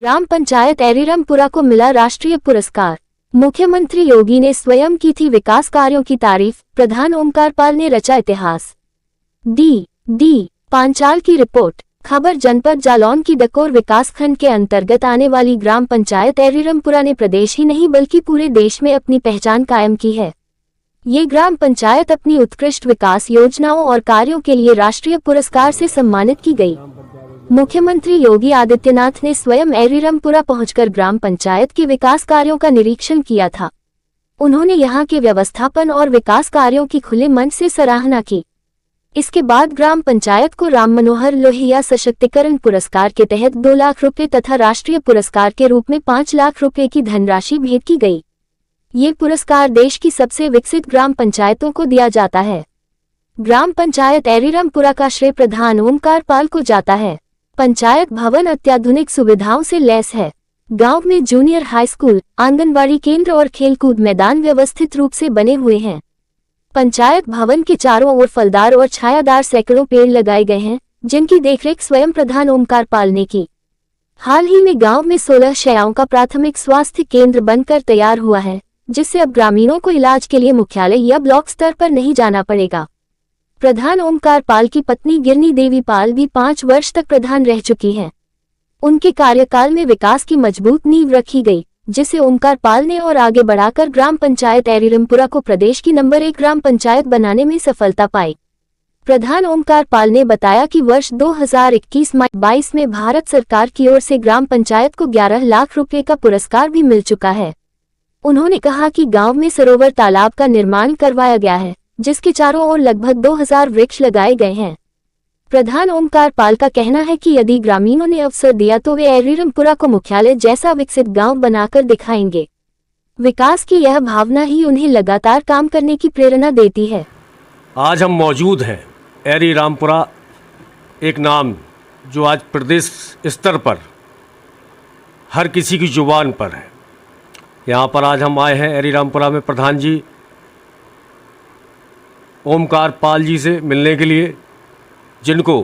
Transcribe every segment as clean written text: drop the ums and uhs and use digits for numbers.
ग्राम पंचायत एरीरामपुरा को मिला राष्ट्रीय पुरस्कार। मुख्यमंत्री योगी ने स्वयं की थी विकास कार्यों की तारीफ, प्रधान ओमकारपाल ने रचा इतिहास। डी पांचाल की रिपोर्ट। खबर जनपद जालौन की डकोर विकासखंड के अंतर्गत आने वाली ग्राम पंचायत एरीरामपुरा ने प्रदेश ही नहीं बल्कि पूरे देश में अपनी पहचान कायम की है। ये ग्राम पंचायत अपनी उत्कृष्ट विकास योजनाओं और कार्यों के लिए राष्ट्रीय पुरस्कार से सम्मानित की गई। मुख्यमंत्री योगी आदित्यनाथ ने स्वयं एरीरामपुरा पहुंचकर ग्राम पंचायत के विकास कार्यों का निरीक्षण किया था। उन्होंने यहां के व्यवस्थापन और विकास कार्यों की खुले मन से सराहना की। इसके बाद ग्राम पंचायत को राम मनोहर लोहिया सशक्तिकरण पुरस्कार के तहत 2 लाख रुपए तथा राष्ट्रीय पुरस्कार के रूप में 5 लाख रुपए की धनराशि भेंट की गई। ये पुरस्कार देश की सबसे विकसित ग्राम पंचायतों को दिया जाता है। ग्राम पंचायत एरीरामपुरा का श्रेय प्रधान ओमकारपाल को जाता है। पंचायत भवन अत्याधुनिक सुविधाओं से लैस है। गांव में जूनियर हाई स्कूल, आंगनबाड़ी केंद्र और खेलकूद मैदान व्यवस्थित रूप से बने हुए हैं। पंचायत भवन के चारों ओर फलदार और छायादार सैकड़ों पेड़ लगाए गए हैं, जिनकी देखरेख स्वयं प्रधान ओमकारपाल ने की। हाल ही में गांव में 16 शैयाओं का प्राथमिक स्वास्थ्य केंद्र बनकर तैयार हुआ है, जिससे अब ग्रामीणों को इलाज के लिए मुख्यालय या ब्लॉक स्तर पर नहीं जाना पड़ेगा। प्रधान ओमकारपाल की पत्नी गिरनी देवी पाल भी 5 वर्ष तक प्रधान रह चुकी हैं। उनके कार्यकाल में विकास की मजबूत नींव रखी गई, जिसे ओमकारपाल ने और आगे बढ़ाकर ग्राम पंचायत एरीरामपुरा को प्रदेश की नंबर 1 ग्राम पंचायत बनाने में सफलता पाई। प्रधान ओमकारपाल ने बताया कि वर्ष 2021-22 में भारत सरकार की ओर से ग्राम पंचायत को 11 लाख रुपए का पुरस्कार भी मिल चुका है। उन्होंने कहा कि गांव में सरोवर तालाब का निर्माण करवाया गया है, जिसके चारों ओर लगभग 2000 वृक्ष लगाए गए हैं। प्रधान ओमकारपाल का कहना है कि यदि ग्रामीणों ने अवसर दिया तो वे एरीरामपुरा को मुख्यालय जैसा विकसित गांव बनाकर दिखाएंगे। विकास की यह भावना ही उन्हें लगातार काम करने की प्रेरणा देती है। आज हम मौजूद हैं एरीरामपुरा, एक नाम जो आज प्रदेश स्तर पर हर किसी की जुबान पर है। यहाँ पर आज हम आए हैं एरीरामपुरा में प्रधान जी ओमकारपाल जी से मिलने के लिए, जिनको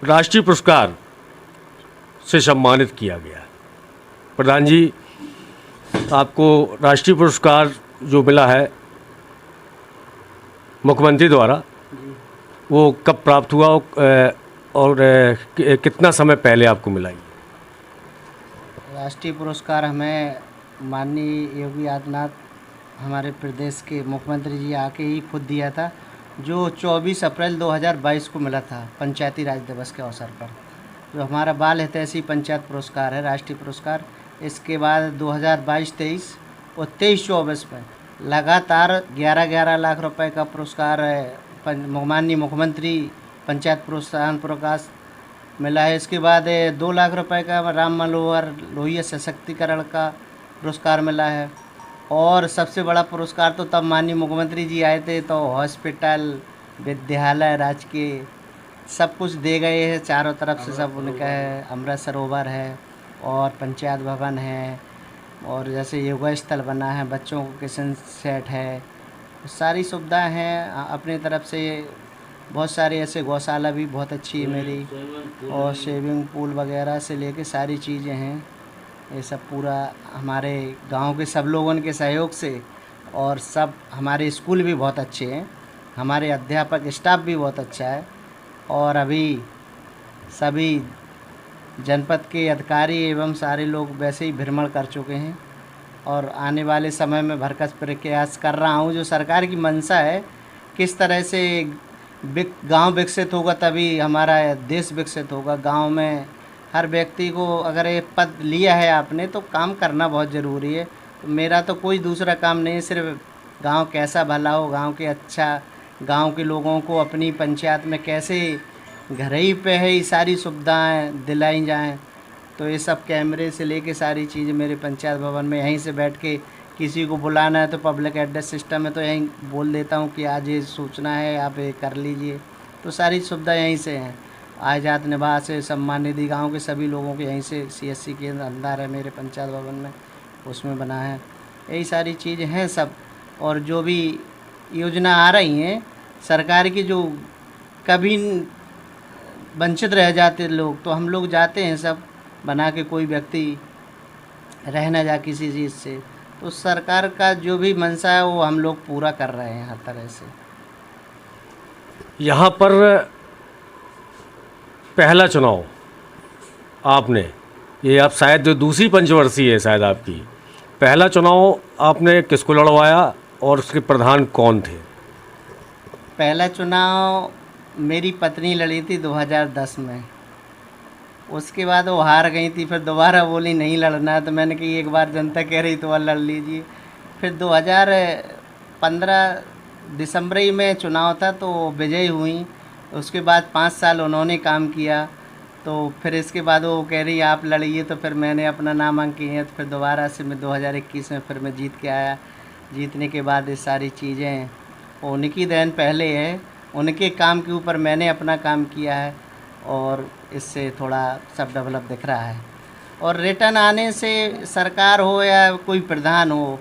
राष्ट्रीय पुरस्कार से सम्मानित किया गया। प्रधान जी, आपको राष्ट्रीय पुरस्कार जो मिला है मुख्यमंत्री द्वारा, वो कब प्राप्त हुआ और कितना समय पहले आपको मिला? राष्ट्रीय पुरस्कार हमें माननीय योगी आदित्यनाथ हमारे प्रदेश के मुख्यमंत्री जी आके ही खुद दिया था, जो 24 अप्रैल 2022 को मिला था पंचायती राज दिवस के अवसर पर। जो हमारा बाल हितैषी पंचायत पुरस्कार है, राष्ट्रीय पुरस्कार। इसके बाद 2022-23 और 23-24 में लगातार 11-11 लाख रुपए का पुरस्कार माननीय मुख्यमंत्री पंचायत प्रोत्साहन पुरस्कार मिला है। इसके बाद 2 लाख रुपए का राम मनोहर लोहिया सशक्तिकरण का पुरस्कार मिला है। और सबसे बड़ा पुरस्कार तो तब माननीय मुख्यमंत्री जी आए थे तो हॉस्पिटल, विद्यालय, राजकीय सब कुछ दे गए हैं चारों तरफ से। सब उनका है, अमृत सरोवर है और पंचायत भवन है, और जैसे योगा स्थल बना है, बच्चों को किचन सेट है, सारी सुविधाएं हैं अपनी तरफ से। बहुत सारे ऐसे गौशाला भी बहुत अच्छी है मेरी, और स्विमिंग पूल वगैरह से लेके सारी चीज़ें हैं। ये सब पूरा हमारे गांव के सब लोगों के सहयोग से, और सब हमारे स्कूल भी बहुत अच्छे हैं, हमारे अध्यापक स्टाफ भी बहुत अच्छा है, और अभी सभी जनपद के अधिकारी एवं सारे लोग वैसे ही भ्रमण कर चुके हैं। और आने वाले समय में भरसक प्रयास कर रहा हूँ, जो सरकार की मंशा है, किस तरह से गांव विकसित होगा तभी हमारा देश विकसित होगा। गांव में हर व्यक्ति को अगर ये पद लिया है आपने तो काम करना बहुत ज़रूरी है। तो मेरा तो कोई दूसरा काम नहीं है, सिर्फ गांव कैसा भला हो, गांव के अच्छा, गांव के लोगों को अपनी पंचायत में कैसे घर ही पे है ये सारी सुविधाएं दिलाई जाएं। तो ये सब कैमरे से लेके सारी चीज़ें मेरे पंचायत भवन में, यहीं से बैठ के किसी को बुलाना है तो पब्लिक एड्रेस सिस्टम है तो यहीं बोल देता हूँ कि आज ये सूचना है, आप ये कर लीजिए। तो सारी सुविधा यहीं से हैं। आजाद निवास है, सम्मान निधि गाँव के सभी लोगों के यहीं से CSC केंद्र अंदर है मेरे पंचायत भवन में, उसमें बना है। यही सारी चीज़ें हैं सब। और जो भी योजना आ रही हैं सरकार की, जो कभी वंचित रह जाते लोग, तो हम लोग जाते हैं सब बना के, कोई व्यक्ति रह ना जा किसी चीज़ से। तो सरकार का जो भी मंशा है वो हम लोग पूरा कर रहे हैं हर तरह से। यहाँ पर पहला चुनाव आपने, ये आप शायद दूसरी पंचवर्षीय है शायद आपकी, पहला चुनाव आपने किसको लड़वाया और उसके प्रधान कौन थे? पहला चुनाव मेरी पत्नी लड़ी थी 2010 में। उसके बाद वो हार गई थी, फिर दोबारा बोली नहीं लड़ना, तो मैंने कही एक बार जनता कह रही तो वह लड़ लीजिए। फिर 2015 दिसंबर ही में चुनाव था तो विजयी हुई। उसके बाद 5 साल उन्होंने काम किया, तो फिर इसके बाद वो कह रही आप लड़िए, तो फिर मैंने अपना नामांकन किया। तो फिर दोबारा से मैं 2021 में फिर मैं जीत के आया। जीतने के बाद ये सारी चीज़ें उनकी देन पहले है, उनके काम के ऊपर मैंने अपना काम किया है और इससे थोड़ा सब डेवलप दिख रहा है। और रिटर्न आने से सरकार हो या कोई प्रधान हो,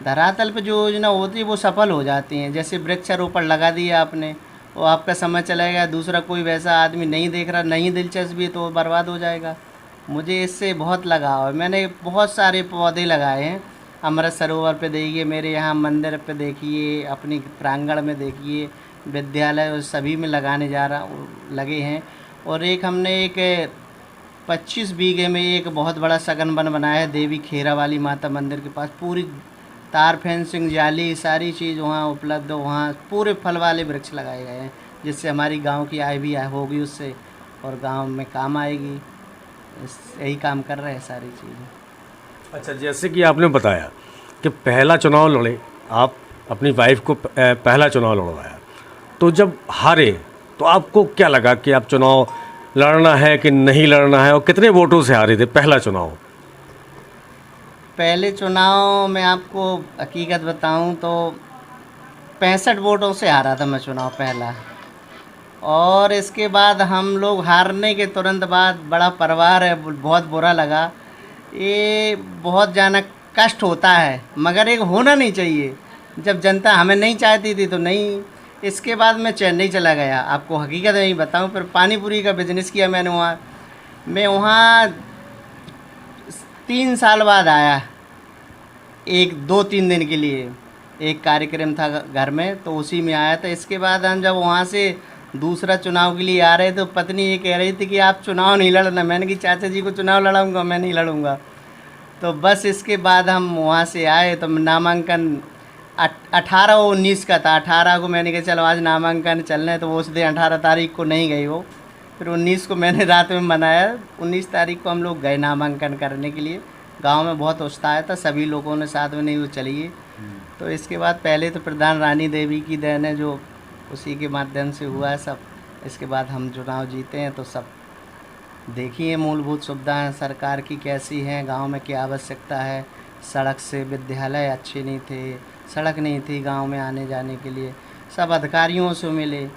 धरातल पे जो योजना होती है वो सफल हो जाती हैं। जैसे वृक्षारोपण लगा दिया आपने, वो आपका समय चला गया, दूसरा कोई वैसा आदमी नहीं देख रहा, नहीं दिलचस्पी, तो बर्बाद हो जाएगा। मुझे इससे बहुत लगाव है। मैंने बहुत सारे पौधे लगाए हैं। अमृत सरोवर पे देखिए, मेरे यहाँ मंदिर पे देखिए, अपनी प्रांगण में देखिए, विद्यालय सभी में लगाने जा रहा लगे हैं। और एक हमने एक 25 बीघे में एक बहुत बड़ा सघन वन बनाया है देवी खेरा वाली माता मंदिर के पास। पूरी तार फेंसिंग, जाली, सारी चीज़ वहाँ उपलब्ध हो। वहाँ पूरे फल वाले वृक्ष लगाए गए हैं, जिससे हमारी गांव की आय भी होगी उससे, और गांव में काम आएगी। यही काम कर रहे हैं सारी चीज़ें। अच्छा, जैसे कि आपने बताया कि पहला चुनाव लड़े आप, अपनी वाइफ को पहला चुनाव लड़वाया, तो जब हारे तो आपको क्या लगा कि आप चुनाव लड़ना है कि नहीं लड़ना है, और कितने वोटों से हारे थे पहला चुनाव? पहले चुनाव में आपको हकीकत बताऊं तो 65 वोटों से हारा था मैं चुनाव पहला। और इसके बाद हम लोग हारने के तुरंत बाद बड़ा परिवार है, बहुत बुरा लगा। ये बहुत जाना कष्ट होता है, मगर एक होना नहीं चाहिए। जब जनता हमें नहीं चाहती थी तो नहीं। इसके बाद मैं चेन्नई चला गया, आपको हकीकत नहीं बताऊं। फिर पानी पूरी का बिजनेस किया मैंने वहाँ। मैं वहाँ 3 साल बाद आया, 2-3 दिन के लिए। एक कार्यक्रम था घर में, तो उसी में आया था। इसके बाद हम जब वहाँ से दूसरा चुनाव के लिए आ रहे तो पत्नी ये कह रही थी कि आप चुनाव नहीं लड़ना। मैंने कि चाचा जी को चुनाव लड़ाऊंगा, मैं नहीं लड़ूंगा। तो बस इसके बाद हम वहाँ से आए तो नामांकन 18 और 19 का था। 18 को मैंने कहा चलो आज नामांकन चलना है, तो वो उस दिन 18 तारीख को नहीं गई वो। फिर 19 को मैंने रात में मनाया। 19 तारीख को हम लोग गए नामांकन करने के लिए। गांव में बहुत उत्साह था, सभी लोगों ने साथ में नहीं वो चलिए। तो इसके बाद पहले तो प्रधान रानी देवी की देन है, जो उसी के माध्यम से हुआ है सब। इसके बाद हम चुनाव जीते हैं। तो सब देखिए मूलभूत सुविधाएं सरकार की कैसी हैं, गांव में क्या आवश्यकता है। सड़क से विद्यालय अच्छे नहीं थे, सड़क नहीं थी गांव में आने जाने के लिए। सब अधिकारियों से मिले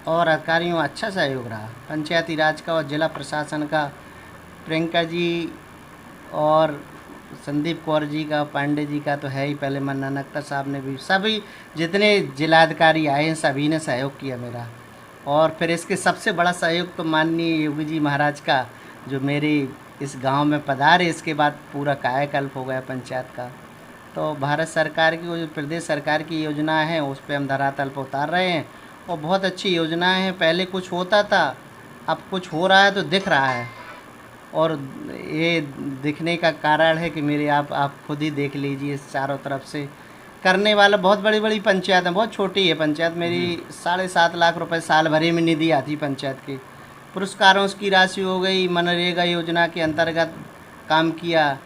और अधिकारियों अच्छा सहयोग रहा, पंचायती राज का और जिला प्रशासन का। प्रियंका जी और संदीप कौर जी का, पांडे जी का तो है ही, पहले मन्ना नक्ता साहब ने भी, सभी जितने जिलाधिकारी आए हैं सभी ने सहयोग किया मेरा। और फिर इसके सबसे बड़ा सहयोग तो माननीय योगी जी महाराज का, जो मेरे इस गांव में पधारे। इसके बाद पूरा कायाकल्प हो गया पंचायत का। तो भारत सरकार की, जो प्रदेश सरकार की योजना है उस पर हम धरातल पर उतार रहे हैं, और बहुत अच्छी योजनाएं हैं। पहले कुछ होता था, अब कुछ हो रहा है तो दिख रहा है। और ये दिखने का कारण है कि मेरे आप खुद ही देख लीजिए, चारों तरफ से करने वाला बहुत बड़ी बड़ी पंचायत है। बहुत छोटी है पंचायत मेरी, 7.5 लाख रुपए साल भरे में निधि आती पंचायत के। पुरस्कारों की राशि हो गई, मनरेगा योजना के अंतर्गत काम किया,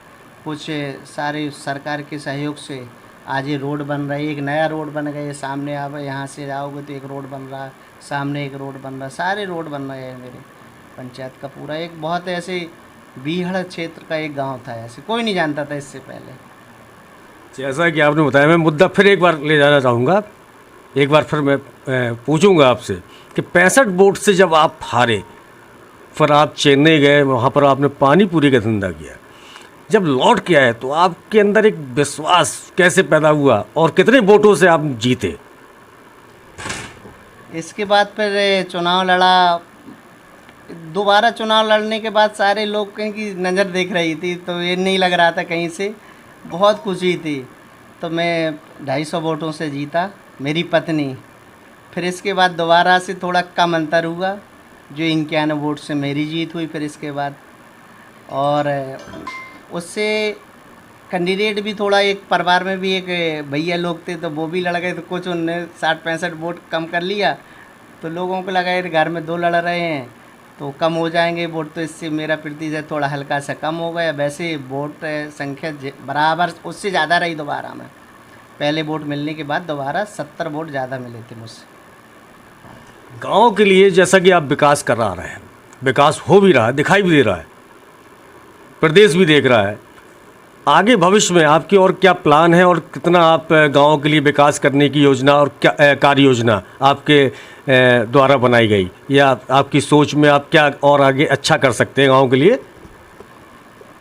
कुछ सारे सरकार के सहयोग से आज ये रोड बन रहा है। एक नया रोड बन गया, सामने आप यहाँ से आओगे तो एक रोड बन रहा है, सामने एक रोड बन रहा है, सारे रोड बन रहे हैं मेरे पंचायत का पूरा। एक बहुत ऐसे बीहड़ क्षेत्र का एक गांव था, ऐसे कोई नहीं जानता था इससे पहले। जैसा कि आपने बताया, मैं मुद्दा फिर एक बार ले जाना चाहूँगा। एक बार फिर मैं पूछूंगा आपसे कि 65 वोट से जब आप हारे, फिर आप चेन्नई गए, वहाँ पर आपने पानी पूरी का धंधा किया। जब लौट के आए तो आपके अंदर एक विश्वास कैसे पैदा हुआ और कितने वोटों से आप जीते? इसके बाद फिर चुनाव लड़ा, दोबारा चुनाव लड़ने के बाद सारे लोग कहीं की नज़र देख रही थी, तो ये नहीं लग रहा था कहीं से, बहुत खुशी थी। तो मैं 250 वोटों से जीता, मेरी पत्नी। फिर इसके बाद दोबारा से थोड़ा कम अंतर हुआ, जो 91 वोट से मेरी जीत हुई फिर इसके बाद। और उससे कैंडिडेट भी थोड़ा, एक परिवार में भी एक भैया लोग थे तो वो भी लड़ गए, तो कुछ उनने 60-65 वोट कम कर लिया। तो लोगों को लगा यार घर में 2 लड़ रहे हैं तो कम हो जाएंगे वोट, तो इससे मेरा प्रतिशत थोड़ा हल्का सा कम हो गया। वैसे वोट संख्या बराबर उससे ज़्यादा रही दोबारा में। पहले वोट मिलने के बाद दोबारा 70 वोट ज़्यादा मिले थे मुझसे। गांव के लिए जैसा कि आप विकास करा रहे हैं, विकास हो भी रहा है, दिखाई भी दे रहा है, प्रदेश भी देख रहा है, आगे भविष्य में आपकी और क्या प्लान है और कितना आप गांव के लिए विकास करने की योजना और क्या कार्य योजना आपके द्वारा बनाई गई, या आपकी सोच में आप क्या और आगे अच्छा कर सकते हैं गांव के लिए?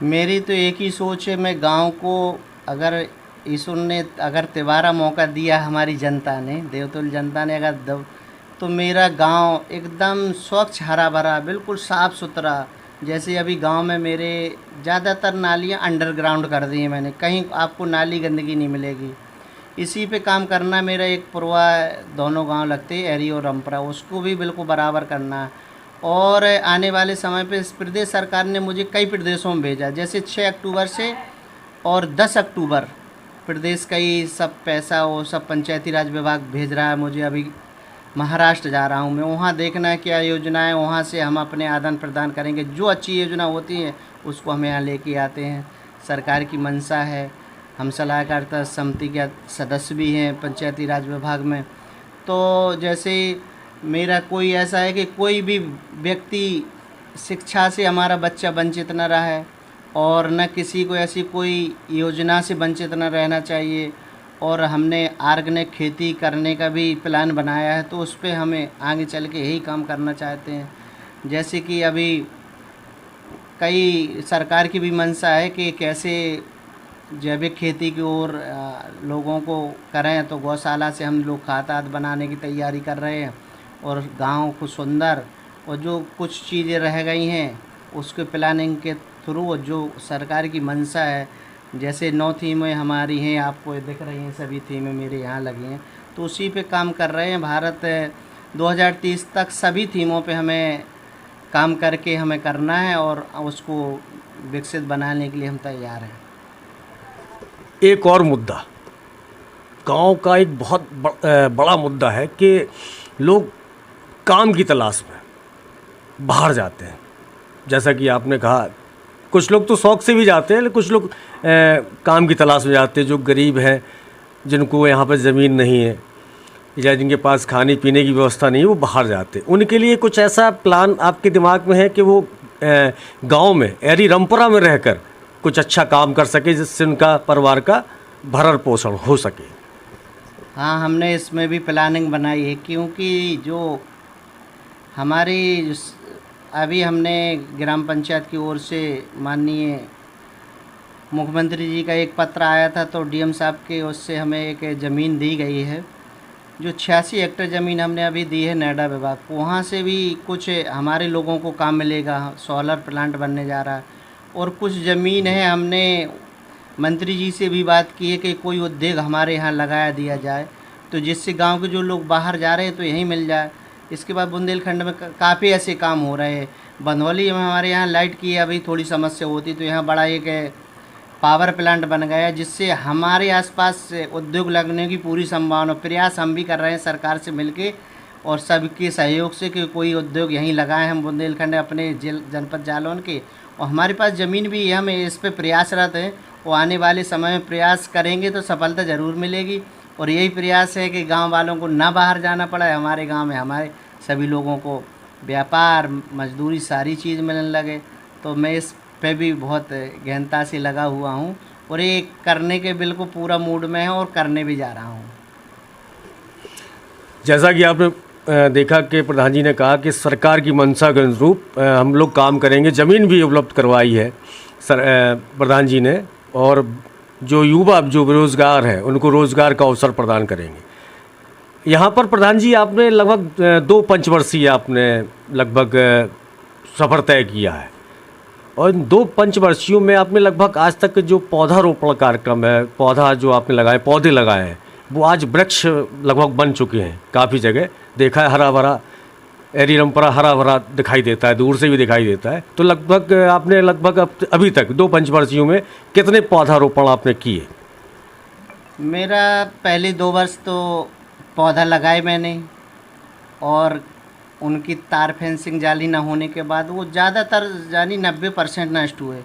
मेरी तो एक ही सोच है, मैं गांव को अगर ईश्वर ने अगर तिबारा मौका दिया, हमारी जनता ने, देवतुल्य जनता ने अगर तो मेरा गांव एकदम स्वच्छ हरा भरा बिल्कुल साफ़ सुथरा। जैसे अभी गांव में मेरे ज़्यादातर नालियाँ अंडरग्राउंड कर दी हैं मैंने, कहीं आपको नाली गंदगी नहीं मिलेगी। इसी पे काम करना। मेरा एक पुरवा दोनों गांव लगते हैं, एरी और रामपुरा, उसको भी बिल्कुल बराबर करना है। और आने वाले समय पे प्रदेश सरकार ने मुझे कई प्रदेशों में भेजा, जैसे 6 अक्टूबर से और 10 अक्टूबर प्रदेश का ही सब पैसा वो सब पंचायती राज विभाग भेज रहा है मुझे। अभी महाराष्ट्र जा रहा हूँ मैं, वहाँ देखना है क्या योजना है, वहाँ से हम अपने आदान प्रदान करेंगे। जो अच्छी योजना होती है उसको हम यहाँ लेके आते हैं। सरकार की मंशा है, हम सलाहकार समिति के सदस्य भी हैं पंचायती राज विभाग में। तो जैसे मेरा कोई ऐसा है कि कोई भी व्यक्ति शिक्षा से हमारा बच्चा वंचित न रहे, और न किसी को ऐसी कोई योजना से वंचित न रहना चाहिए। और हमने ऑर्गेनिक खेती करने का भी प्लान बनाया है, तो उस पर हमें आगे चल के यही काम करना चाहते हैं। जैसे कि अभी कई सरकार की भी मंशा है कि कैसे जैविक खेती की ओर लोगों को करें, तो गौशाला से हम लोग खाद आद बनाने की तैयारी कर रहे हैं। और गांव को सुंदर, और जो कुछ चीज़ें रह गई हैं उसके प्लानिंग के थ्रू जो सरकार की मंशा है, जैसे 9 थीमें हमारी हैं, आपको दिख रही हैं, सभी थीमें मेरे यहाँ लगी हैं, तो उसी पे काम कर रहे हैं। भारत 2030 तक सभी थीमों पे हमें काम करके हमें करना है, और उसको विकसित बनाने के लिए हम तैयार हैं। एक और मुद्दा, गांव का एक बहुत बड़ा मुद्दा है कि लोग काम की तलाश में बाहर जाते हैं। जैसा कि आपने कहा, कुछ लोग तो शौक़ से भी जाते हैं, लेकिन कुछ लोग काम की तलाश में जाते हैं, जो गरीब हैं, जिनको यहाँ पर ज़मीन नहीं है या जिनके पास खाने पीने की व्यवस्था नहीं है, वो बाहर जाते हैं। उनके लिए कुछ ऐसा प्लान आपके दिमाग में है कि वो गांव में, एरी रामपुरा में रहकर कुछ अच्छा काम कर सके, जिससे उनका परिवार का भरण पोषण हो सके? हाँ, हमने इसमें भी प्लानिंग बनाई है, क्योंकि जो हमारी अभी हमने ग्राम पंचायत की ओर से माननीय मुख्यमंत्री जी का एक पत्र आया था, तो डीएम साहब के उससे हमें एक ज़मीन दी गई है, जो 86 हेक्टेयर ज़मीन हमने अभी दी है नोएडा विभाग को। वहाँ से भी कुछ हमारे लोगों को काम मिलेगा, सोलर प्लांट बनने जा रहा है। और कुछ ज़मीन है, हमने मंत्री जी से भी बात की है कि कोई उद्योग हमारे यहाँ लगाया दिया जाए, तो जिससे गांव के जो लोग बाहर जा रहे हैं तो यहीं मिल जाए। इसके बाद बुंदेलखंड में काफ़ी ऐसे काम हो रहे हैं। बंधौली में हमारे यहाँ लाइट की अभी थोड़ी समस्या होती, तो यहाँ बड़ा एक पावर प्लांट बन गया, जिससे हमारे आसपास उद्योग लगने की पूरी संभावना। प्रयास हम भी कर रहे हैं सरकार से मिलके और सबके सहयोग से कि कोई उद्योग यहीं लगाएं हम बुंदेलखंड अपने जनपद जालौन के। और हमारे पास ज़मीन भी है, हम इस पे प्रयासरत हैं, और आने वाले समय में प्रयास करेंगे तो सफलता ज़रूर मिलेगी। और यही प्रयास है कि गांव वालों को ना बाहर जाना पड़े, हमारे गांव में हमारे सभी लोगों को व्यापार, मजदूरी, सारी चीज़ मिलने लगे। तो मैं इस पे भी बहुत गहनता से लगा हुआ हूँ, और ये करने के बिल्कुल पूरा मूड में है, और करने भी जा रहा हूँ। जैसा कि आपने देखा कि प्रधान जी ने कहा कि सरकार की मंशा के अनुरूप हम लोग काम करेंगे, ज़मीन भी उपलब्ध करवाई है प्रधान जी ने, और जो युवा जो बेरोज़गार हैं उनको रोज़गार का अवसर प्रदान करेंगे। यहाँ पर प्रधान जी आपने लगभग 2 पंचवर्षीय आपने लगभग सफ़र तय किया है। और इन 2 पंचवर्षीयों में आपने लगभग आज तक जो पौधारोपण कार्यक्रम है, पौधा जो आपने लगाए, पौधे लगाए हैं, वो आज वृक्ष लगभग बन चुके हैं। काफ़ी जगह देखा है हरा भरा, एरी रामपुरा हरा भरा दिखाई देता है, दूर से भी दिखाई देता है। तो लगभग आपने अभी तक 2 पंचवर्षीयों में कितने पौधारोपण आपने किए? मेरा पहले 2 वर्ष तो पौधा लगाए मैंने, और उनकी तार फेंसिंग जाली ना होने के बाद वो ज़्यादातर यानी 90% नष्ट हुए।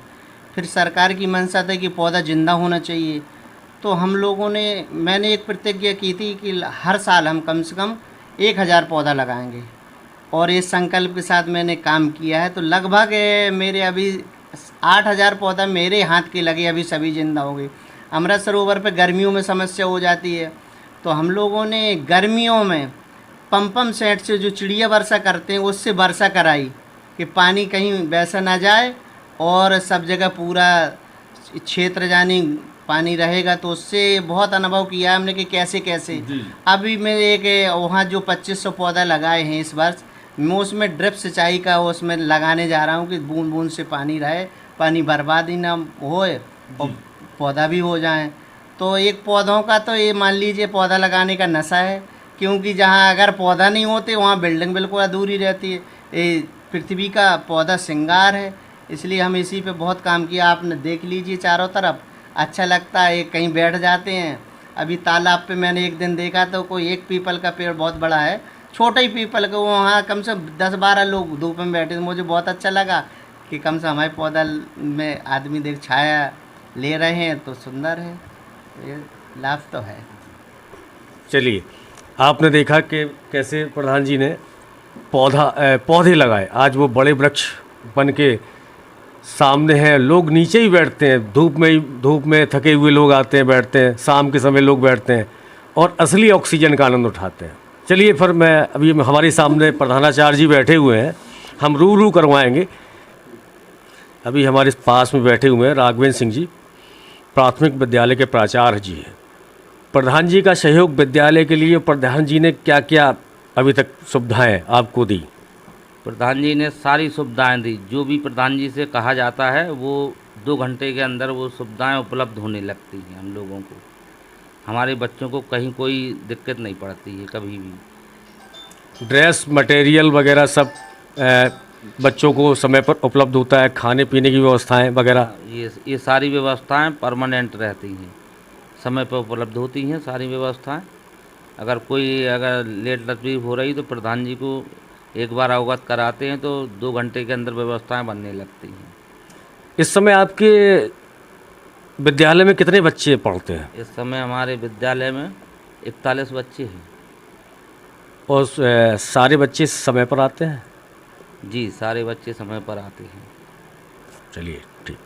फिर सरकार की मंशा थी कि पौधा ज़िंदा होना चाहिए, तो हम लोगों ने मैंने एक प्रतिज्ञा की थी कि हर साल हम कम से कम 1000 पौधा लगाएंगे, और इस संकल्प के साथ मैंने काम किया है। तो लगभग मेरे अभी 8000 पौधा मेरे हाथ के लगे, अभी सभी ज़िंदा हो गए। अमृत सरोवर पे गर्मियों में समस्या हो जाती है, तो हम लोगों ने गर्मियों में पंपम सेट से जो चिड़िया वर्षा करते हैं उससे वर्षा कराई कि पानी कहीं वैसा ना जाए, और सब जगह पूरा क्षेत्र जानी पानी रहेगा। तो उससे बहुत अनुभव किया हमने कि कैसे कैसे। अभी मैं एक वहाँ जो 2500 पौधा लगाए हैं इस वर्ष, मैं उसमें ड्रिप सिंचाई का उसमें लगाने जा रहा हूँ कि बूंद बूंद से पानी रहे, पानी बर्बाद ही ना होए और पौधा भी हो जाए। तो एक पौधों का तो ये मान लीजिए पौधा लगाने का नशा है, क्योंकि जहाँ अगर पौधा नहीं होते वहाँ बिल्डिंग बिल्कुल अधूरी रहती है। ये पृथ्वी का पौधा श्रृंगार है, इसलिए हम इसी पे बहुत काम किया। आपने देख लीजिए चारों तरफ, अच्छा लगता है। कहीं बैठ जाते हैं, अभी तालाब पे मैंने एक दिन देखा तो कोई एक पीपल का पेड़ बहुत बड़ा है, छोटा ही पीपल का, वहाँ कम से कम 10-12 लोग धूप में बैठे। मुझे बहुत अच्छा लगा कि कम से हमारे पौधा में आदमी देख छाया ले रहे हैं, तो सुंदर है, ये लाभ तो है। चलिए, आपने देखा कि कैसे प्रधान जी ने पौधे लगाए, आज वो बड़े वृक्ष बन के सामने हैं। लोग नीचे ही बैठते हैं, धूप में थके हुए लोग आते हैं, बैठते हैं, शाम के समय लोग बैठते हैं और असली ऑक्सीजन का आनंद उठाते हैं। चलिए, फिर मैं अभी हमारे सामने प्रधानाचार्य जी बैठे हुए हैं, हम रू करवाएंगे। अभी हमारे पास में बैठे हुए हैं राघवेंद्र सिंह जी, प्राथमिक विद्यालय के प्राचार्य जी हैं। प्रधान जी का सहयोग विद्यालय के लिए प्रधान जी ने क्या क्या अभी तक सुविधाएं आपको दी? प्रधान जी ने सारी सुविधाएं दी, जो भी प्रधान जी से कहा जाता है वो 2 घंटे के अंदर वो सुविधाएं उपलब्ध होने लगती हैं हम लोगों को। हमारे बच्चों को कहीं कोई दिक्कत नहीं पड़ती है कभी भी। ड्रेस मटेरियल वगैरह सब बच्चों को समय पर उपलब्ध होता है, खाने पीने की व्यवस्थाएं वगैरह? ये सारी व्यवस्थाएं परमानेंट रहती हैं, समय पर उपलब्ध होती हैं सारी व्यवस्थाएं। अगर लेट तकलीफ हो रही तो प्रधान जी को एक बार अवगत कराते हैं, तो 2 घंटे के अंदर व्यवस्थाएं बनने लगती हैं। इस समय आपके विद्यालय में कितने बच्चे पढ़ते हैं? इस समय हमारे विद्यालय में 41 बच्चे हैं। और सारे बच्चे समय पर आते हैं? जी, सारे बच्चे समय पर आते हैं। चलिए, ठीक।